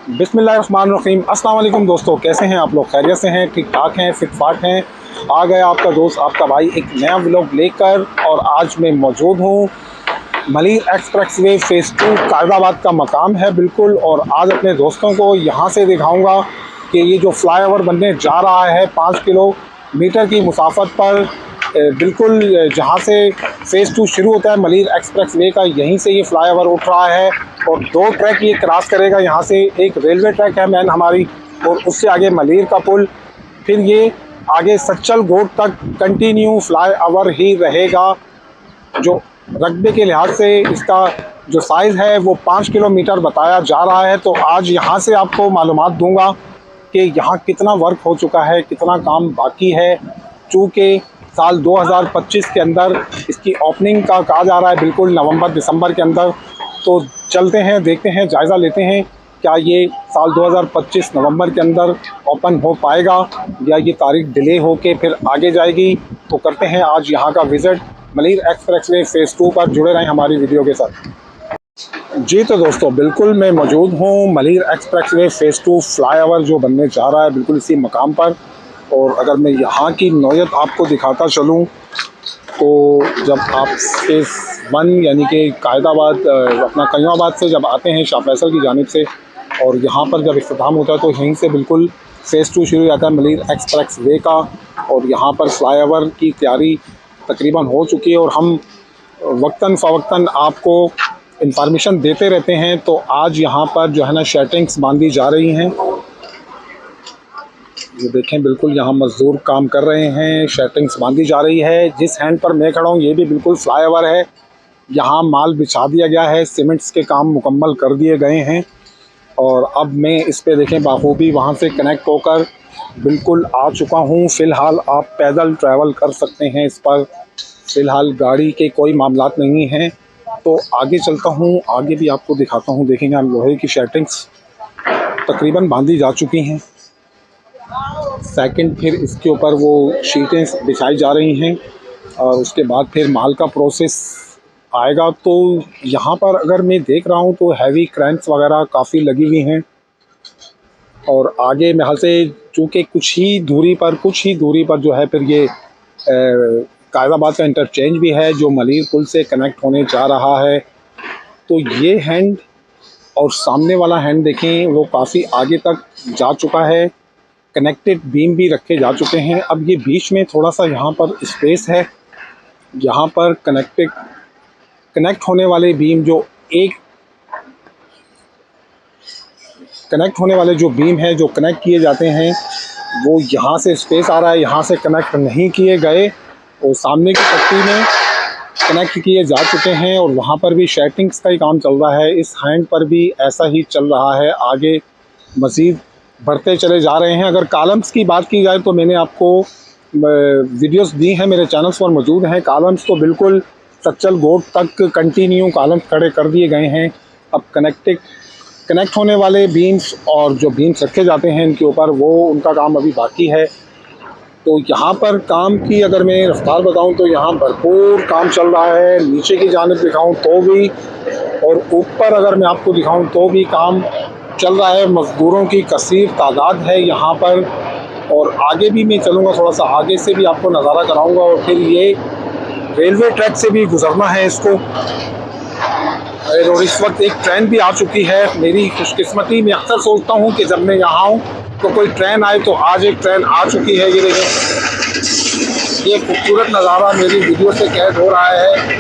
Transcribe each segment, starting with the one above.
बिस्मिल्लाहिर्रहमानिर्रहीम। अस्सलाम वालेकुम दोस्तों, कैसे हैं आप लोग? खैरियत से हैं, ठीक ठाक हैं, फिट फाट हैं? आ गया आपका दोस्त, आपका भाई एक नया व्लॉग लेकर। और आज मैं मौजूद हूँ मलीर एक्सप्रेसवे फ़ेज़ 2 कायदाबाद का मकाम है बिल्कुल। और आज अपने दोस्तों को यहाँ से दिखाऊँगा कि ये जो फ्लाईओवर बनने जा रहा है 5 किलोमीटर की मुसाफत पर, बिल्कुल जहाँ से फ़ेज़ 2 शुरू होता है मलीर एक्सप्रेसवे का, यहीं से ये फ्लाईओवर उठ रहा है। और 2 ट्रैक ये क्रॉस करेगा। यहाँ से एक रेलवे ट्रैक है मैन हमारी, और उससे आगे मलीर का पुल, फिर ये आगे सच्चल गोट तक कंटिन्यू फ्लाईओवर ही रहेगा। जो रकबे के लिहाज से इसका जो साइज़ है वो 5 किलोमीटर बताया जा रहा है। तो आज यहाँ से आपको मालूमात दूंगा कि यहाँ कितना वर्क हो चुका है, कितना काम बाकी है। चूँकि साल 2025 के अंदर इसकी ओपनिंग का कहा जा रहा है, बिल्कुल नवंबर दिसंबर के अंदर। तो चलते हैं, देखते हैं, जायज़ा लेते हैं क्या ये साल 2025 नवंबर के अंदर ओपन हो पाएगा या ये तारीख डिले होके फिर आगे जाएगी। तो करते हैं आज यहाँ का विज़िट मलीर एक्सप्रेसवे फ़ेज़ 2 पर। जुड़े रहें हमारी वीडियो के साथ। जी तो दोस्तों, बिल्कुल मैं मौजूद हूँ मलीर एक्सप्रेसवे फ़ेज़ 2 फ्लाईओवर जो बनने जा रहा है बिल्कुल इसी मकाम पर। और अगर मैं यहाँ की नौयत आपको दिखाता चलूँ तो जब आप फ़ेज़ 1 यानी कि कायदाबाद अपना कयूमाबाद से जब आते हैं शाह फैसल की जानिब से, और यहाँ पर जब इख्तिताम होता है तो यहीं से बिल्कुल फ़ेज़ 2 शुरू हो जाता है मलीर एक्सप्रेसवे का। और यहाँ पर फ्लाईओवर की तैयारी तकरीबन हो चुकी है और हम वक्तन फ़वक्तन आपको इंफॉर्मेशन देते रहते हैं। तो आज यहाँ पर जो है ना शर्टिंग्स बांधी जा रही हैं। ये देखें, बिल्कुल यहाँ मज़दूर काम कर रहे हैं, शर्टिंग्स बांधी जा रही है। जिस हैंड पर मैं खड़ा हूँ ये भी बिल्कुल फ्लाईओवर है। यहाँ माल बिछा दिया गया है, सीमेंट्स के काम मुकम्मल कर दिए गए हैं। और अब मैं इस पे देखें बाखूबी वहाँ से कनेक्ट होकर बिल्कुल आ चुका हूँ। फ़िलहाल आप पैदल ट्रैवल कर सकते हैं इस पर, फ़िलहाल गाड़ी के कोई मामलात नहीं हैं। तो आगे चलता हूँ, आगे भी आपको दिखाता हूँ। देखेंगे हम लोहे की शर्टिंग्स तकरीबन बांधी जा चुकी हैं। सेकंड फिर इसके ऊपर वो शीटें बिछाई जा रही हैं और उसके बाद फिर माल का प्रोसेस आएगा। तो यहाँ पर अगर मैं देख रहा हूँ तो हैवी क्रैंक्स वगैरह काफ़ी लगी हुई हैं। और आगे महल से चूँकि कुछ ही दूरी पर जो है फिर ये कायदाबाद का इंटरचेंज भी है जो मलीर पुल से कनेक्ट होने जा रहा है। तो ये हैंड और सामने वाला हैंड देखें वो काफ़ी आगे तक जा चुका है। कनेक्टेड बीम भी रखे जा चुके हैं। अब ये बीच में थोड़ा सा यहाँ पर स्पेस है, यहाँ पर कनेक्ट होने वाले बीम जो कनेक्ट होने वाले जो बीम है जो कनेक्ट किए जाते हैं वो यहाँ से स्पेस आ रहा है, यहाँ से कनेक्ट नहीं किए गए और सामने की पट्टी में कनेक्ट किए जा चुके हैं। और वहाँ पर भी शर्टिंग्स का ही काम चल रहा है। इस हैंड पर भी ऐसा ही चल रहा है, आगे मज़ीद बढ़ते चले जा रहे हैं। अगर कॉलम्स की बात की जाए तो मैंने आपको वीडियोस दी हैं, मेरे चैनल्स पर मौजूद हैं। कॉलम्स तो बिल्कुल सच्चल गोट तक कंटिन्यू कॉलम्स खड़े कर दिए गए हैं। अब कनेक्ट होने वाले बीम्स और जो बीम्स रखे जाते हैं इनके ऊपर वो उनका काम अभी बाकी है। तो यहाँ पर काम की अगर मैं रफ्तार बताऊँ तो यहाँ भरपूर काम चल रहा है। नीचे की जानिब दिखाऊँ तो भी और ऊपर अगर मैं आपको दिखाऊँ तो भी काम चल रहा है। मज़दूरों की कसीर तादाद है यहाँ पर। और आगे भी मैं चलूँगा, थोड़ा सा आगे से भी आपको नज़ारा कराऊँगा। और फिर ये रेलवे ट्रैक से भी गुज़रना है इसको। और इस वक्त एक ट्रेन भी आ चुकी है। मेरी खुशकिस्मती, मैं अक्सर सोचता हूँ कि जब मैं यहाँ आऊँ तो कोई ट्रेन आए, तो आज एक ट्रेन आ चुकी है। ये देखें, ये खूबसूरत नज़ारा मेरी वीडियो से कैद हो रहा है।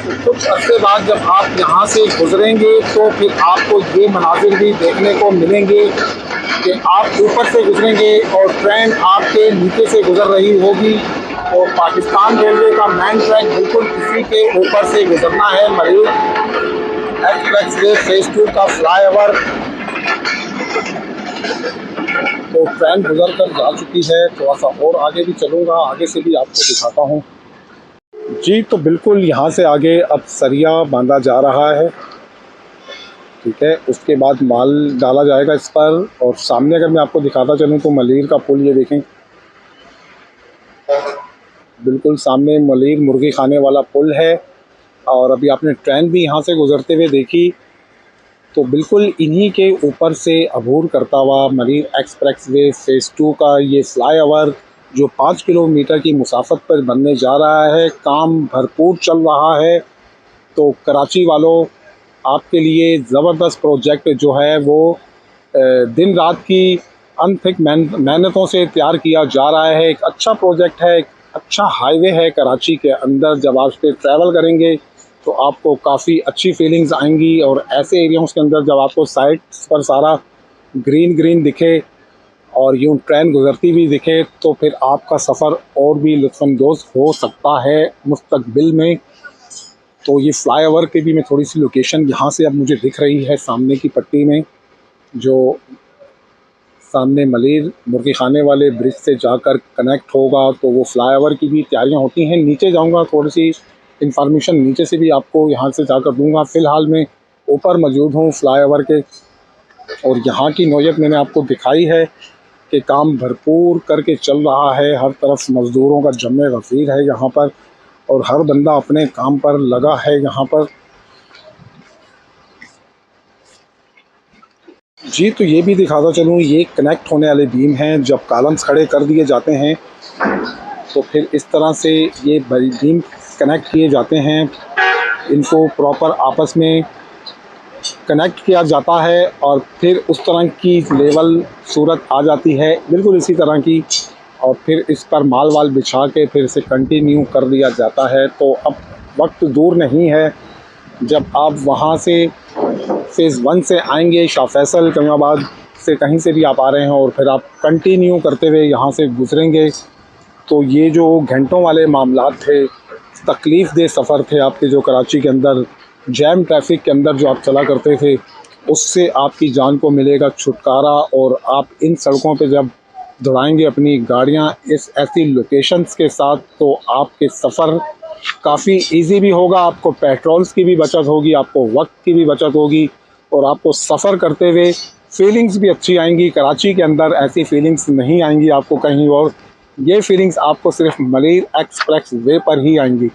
तो कुछ अर्से बाद जब आप यहाँ से गुजरेंगे तो फिर आपको ये मनाजिर भी देखने को मिलेंगे कि आप ऊपर से गुजरेंगे और ट्रेन आपके नीचे से गुजर रही होगी। और पाकिस्तान रेलवे का मेन ट्रैक बिल्कुल इसी के ऊपर से गुजरना है। मलीर एक्सप्रेसवे फ़ेज़ 2 का फ्लाईओवर। तो ट्रेन गुजर कर जा चुकी है। थोड़ा सा और आगे भी चलूँगा, आगे से भी आपको दिखाता हूँ। जी तो बिल्कुल यहाँ से आगे अब सरिया बांधा जा रहा है, ठीक है। उसके बाद माल डाला जाएगा इस पर। और सामने अगर मैं आपको दिखाता चलूँ तो मलीर का पुल, ये देखें, बिल्कुल सामने मलीर मुर्गी खाने वाला पुल है। और अभी आपने ट्रेन भी यहाँ से गुजरते हुए देखी। तो बिल्कुल इन्हीं के ऊपर से अबूर करता हुआ मरीन एक्सप्रेसवे फ़ेज़ 2 का ये फ्लाईओवर जो 5 किलोमीटर की मुसाफत पर बनने जा रहा है, काम भरपूर चल रहा है। तो कराची वालों, आपके लिए ज़बरदस्त प्रोजेक्ट जो है वो दिन रात की अनथिक मेहनतों से तैयार किया जा रहा है। एक अच्छा प्रोजेक्ट है, एक अच्छा हाईवे है कराची के अंदर। जब आप इस पर ट्रैवल करेंगे तो आपको काफ़ी अच्छी फीलिंग्स आएंगी, और ऐसे एरियाज़ के अंदर जब आपको साइड्स पर सारा ग्रीन ग्रीन दिखे और यूँ ट्रेन गुजरती भी दिखे तो फिर आपका सफ़र और भी लुत्फ़अंदोज़ हो सकता है मुस्तकबिल में। तो ये फ्लाईओवर की भी मैं थोड़ी सी लोकेशन यहाँ से अब मुझे दिख रही है सामने की पट्टी में, जो सामने मलिर मुर्गी खाने वाले ब्रिज से जाकर कनेक्ट होगा। तो वो फ्लाईओवर की भी तैयारियां होती हैं। नीचे जाऊंगा, थोड़ी सी इंफॉर्मेशन नीचे से भी आपको यहाँ से जाकर दूंगा। फ़िलहाल मैं ऊपर मौजूद हूँ फ्लाईओवर के, और यहाँ की नौयत मैंने आपको दिखाई है कि काम भरपूर करके चल रहा है। हर तरफ मज़दूरों का जमे गफ़ीर है यहाँ पर, और हर बंदा अपने काम पर लगा है यहाँ पर। जी, तो ये भी दिखाता चलूँ, ये कनेक्ट होने वाले बीम हैं। जब कॉलम्स खड़े कर दिए जाते हैं तो फिर इस तरह से ये बीम कनेक्ट किए जाते हैं। इनको प्रॉपर आपस में कनेक्ट किया जाता है, और फिर उस तरह की लेवल सूरत आ जाती है बिल्कुल इसी तरह की, और फिर इस पर माल वाल बिछा के फिर इसे कंटिन्यू कर दिया जाता है। तो अब वक्त दूर नहीं है जब आप वहाँ से फ़ेज़ 1 से आएंगे, शाह फैसल कमाबाद से कहीं से भी आप आ रहे हैं, और फिर आप कंटिन्यू करते हुए यहाँ से गुजरेंगे। तो ये जो घंटों वाले मामलात थे, तकलीफ़ दे सफ़र थे आपके, जो कराची के अंदर जैम ट्रैफिक के अंदर जो आप चला करते थे, उससे आपकी जान को मिलेगा छुटकारा। और आप इन सड़कों पे जब दौड़ाएंगे अपनी गाड़ियाँ इस ऐसी लोकेशंस के साथ, तो आपके सफ़र काफ़ी इजी भी होगा। आपको पेट्रोल्स की भी बचत होगी, आपको वक्त की भी बचत होगी, और आपको सफ़र करते हुए फीलिंग्स भी अच्छी आएंगी। कराची के अंदर ऐसी फीलिंग्स नहीं आएंगी आपको कहीं और। ये फीलिंग्स आपको सिर्फ मलिर एक्सप्रेस वे पर ही आएंगी।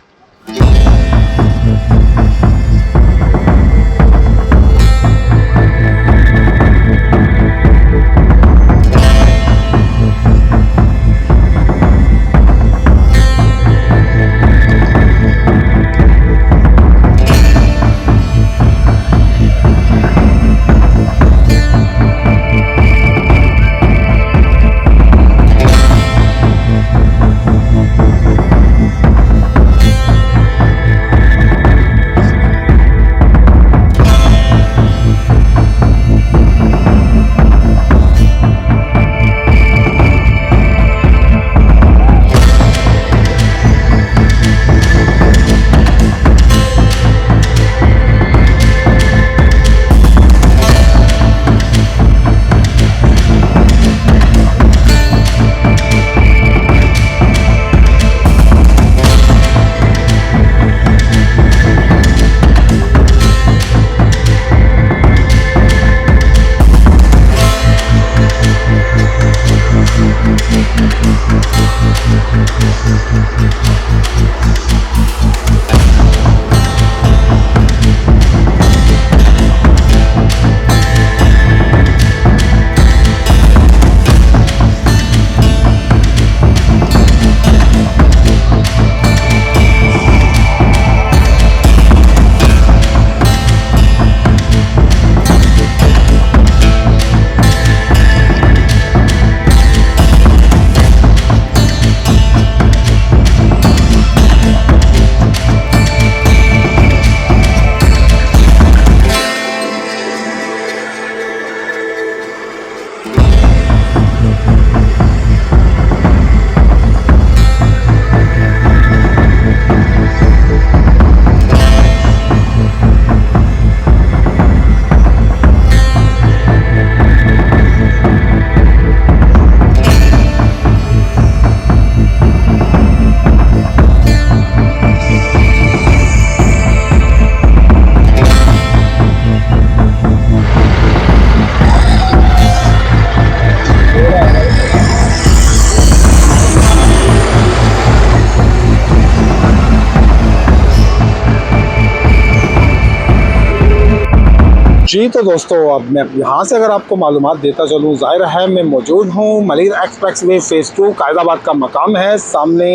जी तो दोस्तों, अब मैं यहाँ से अगर आपको मालूमात देता चलूँ, ज़ाहिर है मैं मौजूद हूँ Malir express way phase 2 Qaidabad का मकाम है, सामने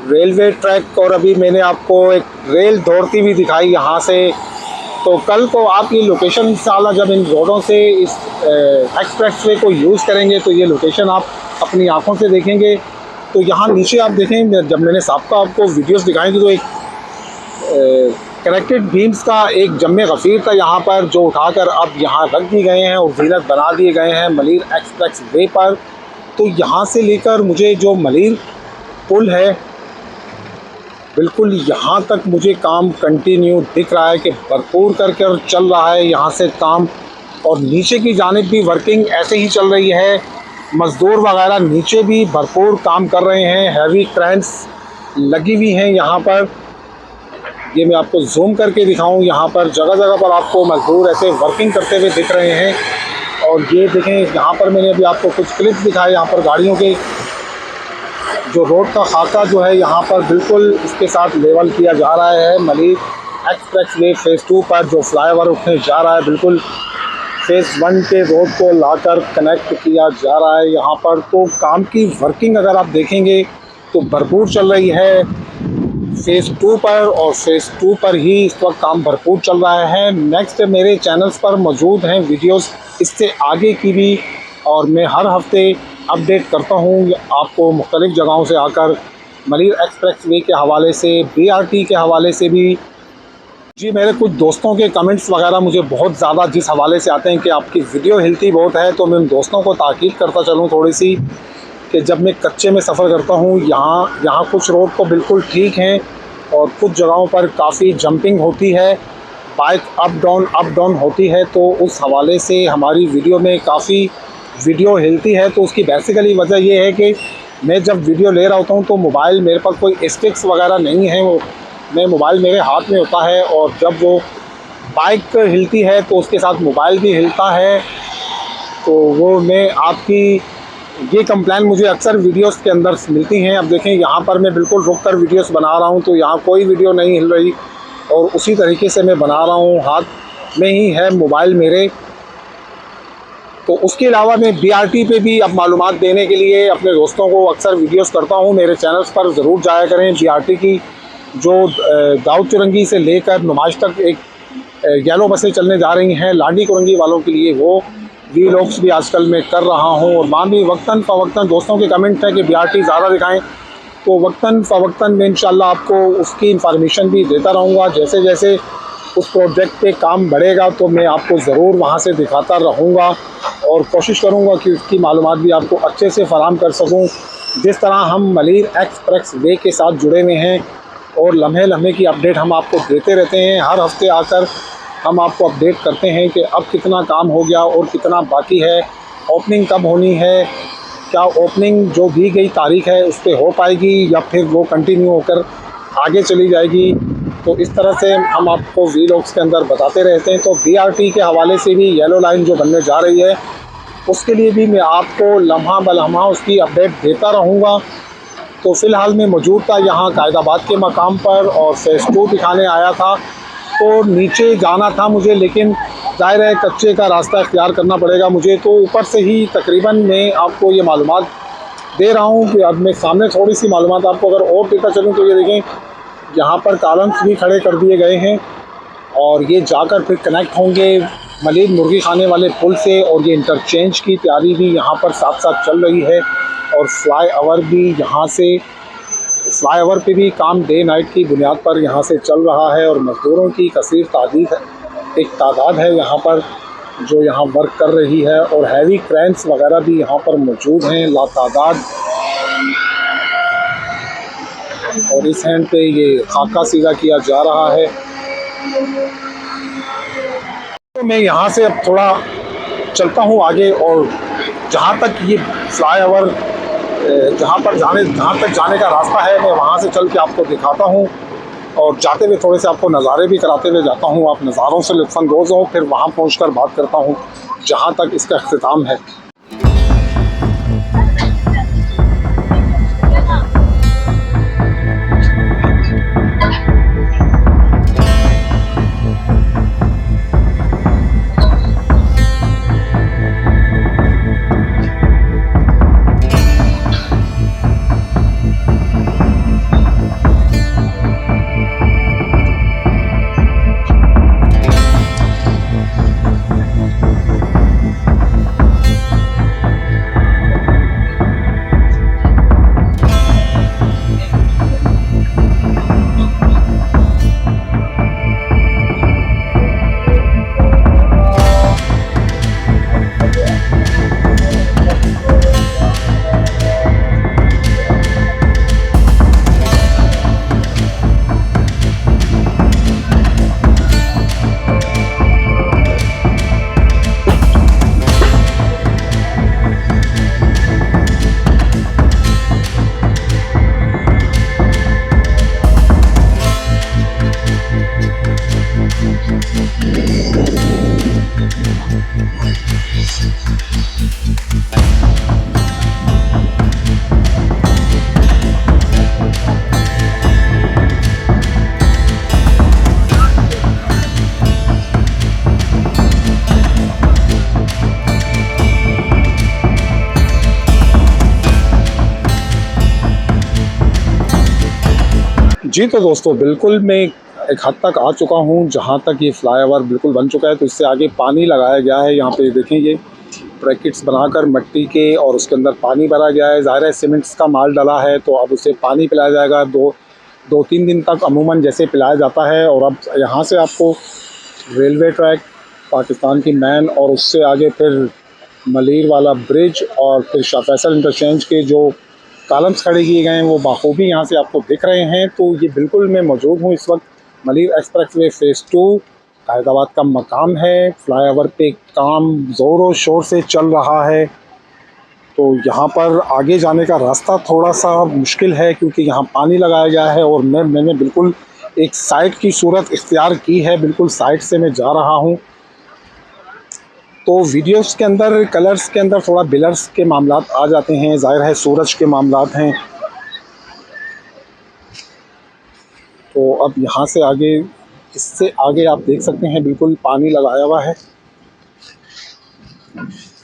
रेलवे ट्रैक। और अभी मैंने आपको एक रेल दौड़ती हुई दिखाई यहाँ से। तो कल को आप ये लोकेशन इंशाल्लाह जब इन रोडों से इस एक्सप्रेस वे को यूज़ करेंगे तो ये लोकेशन आप अपनी आँखों से देखेंगे। तो यहाँ नीचे आप देखें, जब मैंने साहब आपको वीडियोस दिखाई थी तो एक कनेक्टेड बीम्स का एक जम्मे गफ़ीर था यहाँ पर, जो उठाकर अब यहाँ रख दिए गए हैं और ज़ीनत बना दिए गए हैं मलिर एक्सप्रेस वे पर। तो यहाँ से लेकर मुझे जो मलिर पुल है बिल्कुल यहाँ तक मुझे काम कंटिन्यू दिख रहा है कि भरपूर करके चल रहा है यहाँ से काम। और नीचे की जानिब भी वर्किंग ऐसे ही चल रही है, मज़दूर वगैरह नीचे भी भरपूर काम कर रहे हैं, हैवी क्रेन्स लगी हुई हैं यहाँ पर। ये मैं आपको जूम करके दिखाऊं, यहाँ पर जगह जगह पर आपको मजदूर ऐसे वर्किंग करते हुए दिख रहे हैं। और ये देखें, यहाँ पर मैंने अभी आपको कुछ क्लिप दिखाए, यहाँ पर गाड़ियों के जो रोड का खाका जो है यहाँ पर बिल्कुल इसके साथ लेवल किया जा रहा है। मलिर एक्सप्रेस वे फ़ेज़ 2 पर जो फ्लाईओवर उठने जा रहा है, बिल्कुल फ़ेज़ 1 के रोड को लाकर कनेक्ट किया जा रहा है यहाँ पर। तो काम की वर्किंग अगर आप देखेंगे तो भरपूर चल रही है फ़ेज़ 2 पर, और फ़ेज़ 2 पर ही इस वक्त काम भरपूर चल रहा है। नेक्स्ट मेरे चैनल्स पर मौजूद हैं वीडियोस इससे आगे की भी, और मैं हर हफ्ते अपडेट करता हूं आपको मुख्तलिफ़ जगहों से आकर, मलिर एक्सप्रेस वे के हवाले से, BRT के हवाले से भी। जी, मेरे कुछ दोस्तों के कमेंट्स वगैरह मुझे बहुत ज़्यादा जिस हवाले से आते हैं कि आपकी वीडियो हिलती बहुत है, तो मैं उन दोस्तों को ताकीद करता चलूँ थोड़ी सी कि जब मैं कच्चे में सफ़र करता हूँ, यहाँ कुछ रोड तो बिल्कुल ठीक हैं और कुछ जगहों पर काफ़ी जंपिंग होती है, बाइक अप डाउन होती है। तो उस हवाले से हमारी वीडियो में काफ़ी वीडियो हिलती है। तो उसकी बेसिकली वजह यह है कि मैं जब वीडियो ले रहा होता हूँ तो मोबाइल मेरे पास कोई स्टिक्स वगैरह नहीं है, वो मैं मोबाइल मेरे हाथ में होता है, और जब वो बाइक हिलती है तो उसके साथ मोबाइल भी हिलता है। तो वो मैं आपकी ये कंप्लेन मुझे अक्सर वीडियोस के अंदर मिलती हैं। अब देखें, यहाँ पर मैं बिल्कुल रुक कर वीडियोस बना रहा हूँ तो यहाँ कोई वीडियो नहीं हिल रही, और उसी तरीके से मैं बना रहा हूँ, हाथ में ही है मोबाइल मेरे। तो उसके अलावा मैं BRT पे भी अब मालूमात देने के लिए अपने दोस्तों को अक्सर वीडियोस करता हूँ। मेरे चैनल्स पर ज़रूर जाया करें। BRT की जो दाऊद चुरंगी से लेकर नुमाइश तक एक येलो बसें चलने जा रही हैं लाडी कुरंगी वालों के लिए, वो वीलॉग्स भी आजकल मैं कर रहा हूँ। और मां भी वक्तन फ़वक्तन दोस्तों के कमेंट है कि BRT ज़्यादा दिखाएं, तो वक्तन फ़वक्तन में इंशाल्लाह आपको उसकी इंफॉर्मेशन भी देता रहूँगा। जैसे जैसे उस प्रोजेक्ट पे काम बढ़ेगा तो मैं आपको ज़रूर वहाँ से दिखाता रहूँगा, और कोशिश करूँगा कि उसकी मालूमात भी आपको अच्छे से फराहम कर सकूँ। जिस तरह हम मलिर एक्सप्रेस वे के साथ जुड़े हुए हैं और लम्हे लम्हे की अपडेट हम आपको देते रहते हैं, हर हफ्ते आकर हम आपको अपडेट करते हैं कि अब कितना काम हो गया और कितना बाकी है, ओपनिंग कब होनी है, क्या ओपनिंग जो दी गई तारीख़ है उस पर हो पाएगी या फिर वो कंटिन्यू होकर आगे चली जाएगी। तो इस तरह से हम आपको वीलॉग्स के अंदर बताते रहते हैं। तो BRT के हवाले से भी येलो लाइन जो बनने जा रही है उसके लिए भी मैं आपको लम्हा बलम्हा उसकी अपडेट देता रहूँगा। तो फ़िलहाल मैं मौजूद था यहाँ कायदाबाद के मकाम पर और फ़ेज़ 2 दिखाने आया था। तो नीचे जाना था मुझे, लेकिन ज़ाहिर है कच्चे का रास्ता इख्तियार करना पड़ेगा मुझे, तो ऊपर से ही तकरीबन मैं आपको ये मालूमात दे रहा हूँ कि अब मैं सामने थोड़ी सी मालूमात आपको अगर और देता चलूँ तो ये देखें, यहाँ पर कॉलम्स भी खड़े कर दिए गए हैं और ये जाकर फिर कनेक्ट होंगे मलिर मुर्गी खाने वाले पुल से। और ये इंटरचेंज की तैयारी भी यहाँ पर साथ साथ चल रही है, और फ्लाईओवर भी यहाँ से, फ्लाईओवर पे भी काम डे नाइट की बुनियाद पर यहाँ से चल रहा है, और मज़दूरों की कसीर तादाद है यहाँ पर जो यहाँ वर्क कर रही है, और हैवी क्रेन्स वगैरह भी यहाँ पर मौजूद हैं लातादाद। और इस हैंड पे ये खाका सीधा किया जा रहा है। तो मैं यहाँ से अब थोड़ा चलता हूँ आगे, और जहाँ तक ये फ्लाईओवर जहाँ तक जाने का रास्ता है मैं वहाँ से चल के आपको दिखाता हूँ, और जाते हुए थोड़े से आपको नज़ारे भी कराते हुए जाता हूँ। आप नज़ारों से लुत्फ़अंदोज़ हो, फिर वहाँ पहुँचकर बात करता हूँ जहाँ तक इसका अख्तिताम है। जी तो दोस्तों, बिल्कुल मैं एक हद तक आ चुका हूँ जहाँ तक ये फ्लाईओवर बिल्कुल बन चुका है। तो इससे आगे पानी लगाया गया है। यहाँ पे देखें, ये ब्रैकेट्स बनाकर मट्टी के और उसके अंदर पानी भरा गया है। ज़ाहिर है सीमेंट्स का माल डला है, तो अब उसे पानी पिलाया जाएगा। दो तीन दिन तक अमूमन जैसे पिलाया जाता है। और अब यहाँ से आपको रेलवे ट्रैक, पाकिस्तान की मैन, और उससे आगे फिर मलीर वाला ब्रिज और फिर शाह फैसल इंटरचेंज के जो कॉलम्स खड़े किए गए हैं वो बाखूबी यहाँ से आपको दिख रहे हैं। तो ये बिल्कुल मैं मौजूद हूँ इस वक्त मलीर एक्सप्रेसवे फ़ेज़ 2 कायदाबाद का मकाम है। फ्लाईओवर पे काम ज़ोरों शोर से चल रहा है। तो यहाँ पर आगे जाने का रास्ता थोड़ा सा मुश्किल है क्योंकि यहाँ पानी लगाया गया है। और मैंने बिल्कुल एक साइड की सूरत इख्तियार की है, बिल्कुल साइड से मैं जा रहा हूँ। तो वीडियोस के अंदर कलर्स के अंदर थोड़ा बिलर्स के मामलात आ जाते हैं, ज़ाहिर है सूरज के मामलात हैं। तो अब यहाँ से आगे, इससे आगे आप देख सकते हैं बिल्कुल पानी लगाया हुआ है।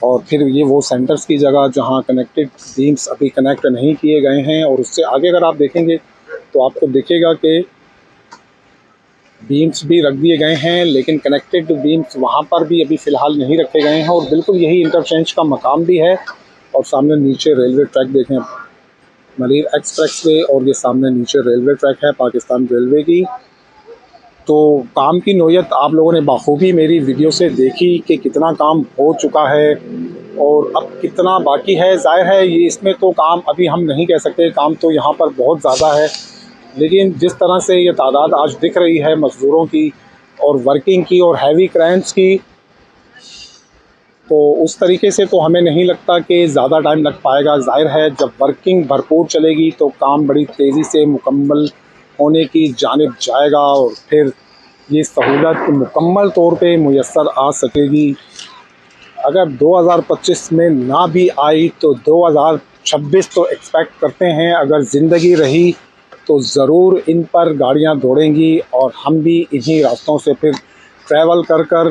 और फिर ये वो सेंटर्स की जगह जहाँ कनेक्टेड बीम्स अभी कनेक्ट नहीं किए गए हैं। और उससे आगे अगर आप देखेंगे तो आपको दिखेगा कि बीम्स भी रख दिए गए हैं, लेकिन कनेक्टेड बीम्स वहाँ पर भी अभी फ़िलहाल नहीं रखे गए हैं। और बिल्कुल यही इंटरचेंज का मकाम भी है। और सामने नीचे रेलवे ट्रैक देखें, मलीर एक्सप्रेसवे, और ये सामने नीचे रेलवे ट्रैक है पाकिस्तान रेलवे की। तो काम की नोयत आप लोगों ने बाखूबी मेरी वीडियो से देखी कि कितना काम हो चुका है और अब कितना बाकी है। ज़ाहिर है ये इसमें तो काम अभी हम नहीं कह सकते, काम तो यहाँ पर बहुत ज़्यादा है। लेकिन जिस तरह से ये तादाद आज दिख रही है मज़दूरों की और वर्किंग की और हैवी क्रेन्स की, तो उस तरीके से तो हमें नहीं लगता कि ज़्यादा टाइम लग पाएगा। ज़ाहिर है जब वर्किंग भरपूर चलेगी तो काम बड़ी तेज़ी से मुकम्मल होने की जानिब जाएगा और फिर ये सहूलत मुकम्मल तौर पे मुयस्सर आ सकेगी। अगर 2025 में ना भी आई तो 2026 तो एक्सपेक्ट करते हैं। अगर ज़िंदगी रही तो ज़रूर इन पर गाड़ियां दौड़ेंगी और हम भी इन्हीं रास्तों से फिर ट्रैवल कर कर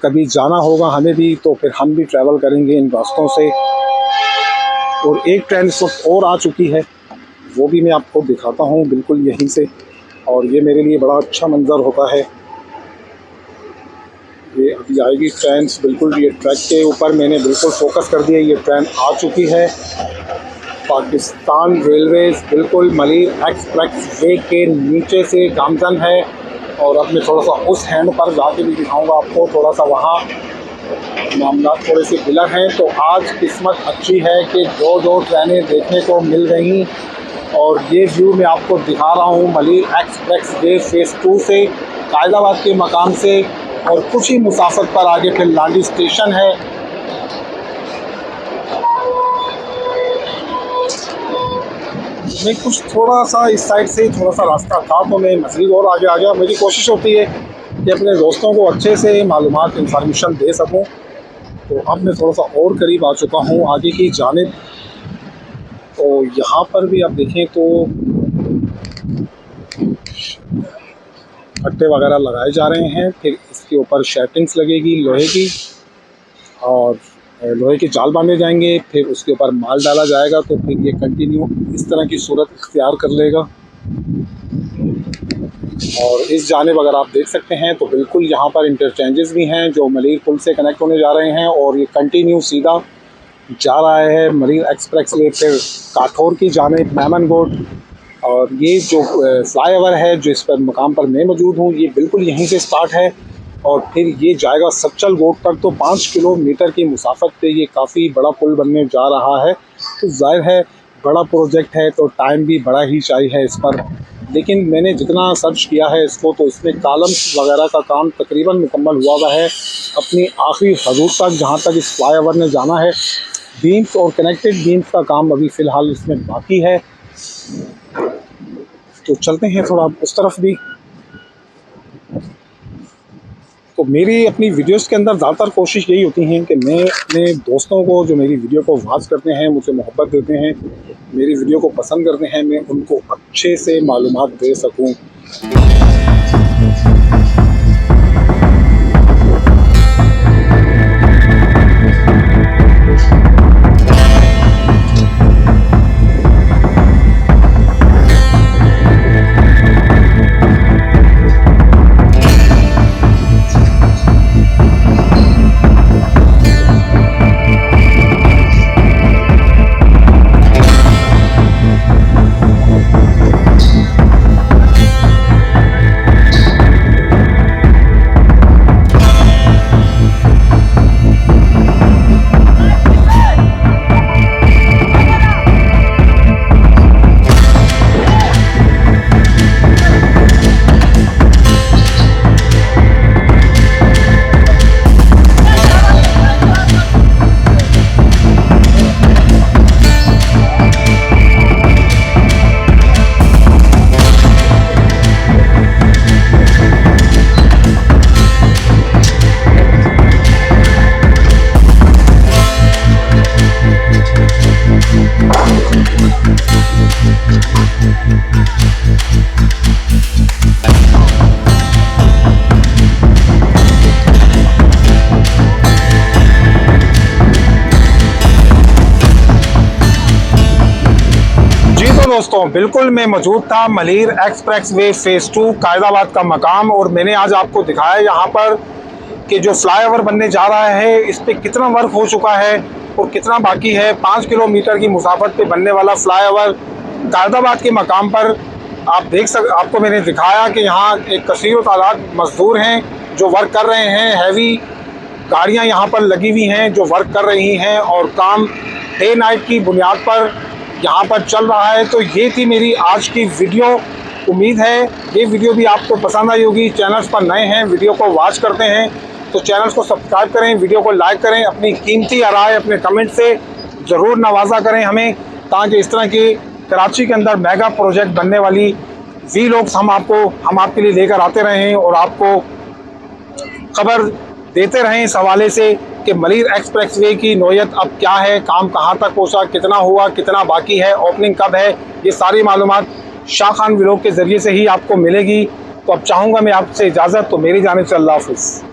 कभी जाना होगा हमें भी, तो फिर हम भी ट्रैवल करेंगे इन रास्तों से। और एक ट्रेन इस वक्त और आ चुकी है, वो भी मैं आपको दिखाता हूँ बिल्कुल यहीं से। और ये मेरे लिए बड़ा अच्छा मंज़र होता है। ये अभी आएगी ट्रेन, बिल्कुल ये ट्रैक के ऊपर मैंने बिल्कुल फोकस कर दिया। ये ट्रेन आ चुकी है। पाकिस्तान रेलवेज़ बिल्कुल मलीर एक्सप्रेसवे के नीचे से गामजन है। और अब मैं थोड़ा सा उस हैंड पर जाके भी दिखाऊंगा आपको, थोड़ा सा वहाँ मामला थोड़े से बिलर हैं। तो आज किस्मत अच्छी है कि दो ट्रेनें देखने को मिल रही। और ये व्यू मैं आपको दिखा रहा हूँ मलीर एक्सप्रेसवे फ़ेज़ 2 से, कायदाबाद के मकाम से। और कुछ ही मुसाफत पर आगे फिर लांडी स्टेशन है। मैं कुछ थोड़ा सा इस साइड से थोड़ा सा रास्ता था तो मैं मज़ीद और आगे आ गया। मेरी कोशिश होती है कि अपने दोस्तों को अच्छे से मालूमात इंफॉर्मेशन दे सकूं। तो अब मैं थोड़ा सा और करीब आ चुका हूं आगे की जानिब। तो यहाँ पर भी आप देखें तो कट्टे वगैरह लगाए जा रहे हैं। फिर इसके ऊपर शेटिंग्स लगेगी लोहे की और लोहे के जाल बांधे जाएंगे। फिर उसके ऊपर माल डाला जाएगा। तो फिर ये कंटिन्यू इस तरह की सूरत इख्तियार कर लेगा। और इस जानिब अगर आप देख सकते हैं तो बिल्कुल यहाँ पर इंटरचेंजेस भी हैं जो मलीर पुल से कनेक्ट होने जा रहे हैं। और ये कंटिन्यू सीधा जा रहा है मलीर एक्सप्रेसवे फिर काठौर की जानिब मेमन गोट। और ये जो फ्लाईओवर है जो इस पर मकाम पर मैं मौजूद हूँ, ये बिल्कुल यहीं से स्टार्ट है और फिर ये जाएगा सच्चल गोट तक। तो 5 किलोमीटर की मुसाफत पे ये काफ़ी बड़ा पुल बनने जा रहा है। तो जाहिर है बड़ा प्रोजेक्ट है तो टाइम भी बड़ा ही चाहिए इस पर। लेकिन मैंने जितना सर्च किया है इसको, तो इसमें कॉलम्स वगैरह का काम तकरीबन मुकम्मल हुआ है अपनी आखिरी हदूद तक जहाँ तक इस फ्लाईओवर ने जाना है। बीम्स और कनेक्टेड बीम्स का काम अभी फ़िलहाल इसमें बाकी है। तो चलते हैं थोड़ा उस तरफ भी। तो मेरी अपनी वीडियोस के अंदर ज़्यादातर कोशिश यही होती है कि मैं अपने दोस्तों को जो मेरी वीडियो को वॉच करते हैं, मुझे मोहब्बत देते हैं, मेरी वीडियो को पसंद करते हैं, मैं उनको अच्छे से मालूमात दे सकूं। दोस्तों, बिल्कुल मैं मौजूद था Malir express way phase 2 Qaidabad का मकाम, और मैंने आज आपको दिखाया यहाँ पर कि जो फ्लाईओवर बनने जा रहा है इस पे कितना वर्क हो चुका है और कितना बाकी है। 5 किलोमीटर की मुसाफत पे बनने वाला फ्लाईओवर कायदाबाद के मकाम पर आप आपको मैंने दिखाया कि यहाँ एक कसीर तादाद मजदूर हैं जो वर्क कर रहे हैं। हैवी गाड़ियाँ यहाँ पर लगी हुई हैं जो वर्क कर रही हैं और काम डे नाइट की बुनियाद पर यहाँ पर चल रहा है। तो ये थी मेरी आज की वीडियो। उम्मीद है ये वीडियो भी आपको पसंद आई होगी। चैनल्स पर नए हैं, वीडियो को वॉच करते हैं तो चैनल को सब्सक्राइब करें, वीडियो को लाइक करें, अपनी कीमती राय अपने कमेंट से ज़रूर नवाजा करें हमें, ताकि इस तरह की कराची के अंदर मेगा प्रोजेक्ट बनने वाली वीलॉग्स हम आपके लिए लेकर आते रहें और आपको खबर देते रहें इस हवाले से कि मलीर एक्सप्रेसवे की नौयत अब क्या है, काम कहाँ तक पहुँचा, कितना हुआ, कितना बाकी है, ओपनिंग कब है। ये सारी मालूमात शाह खान व्लॉग के ज़रिए से ही आपको मिलेगी। तो अब चाहूँगा मैं आपसे इजाज़त, तो मेरी जानिब से अल्लाह हाफ़िज़।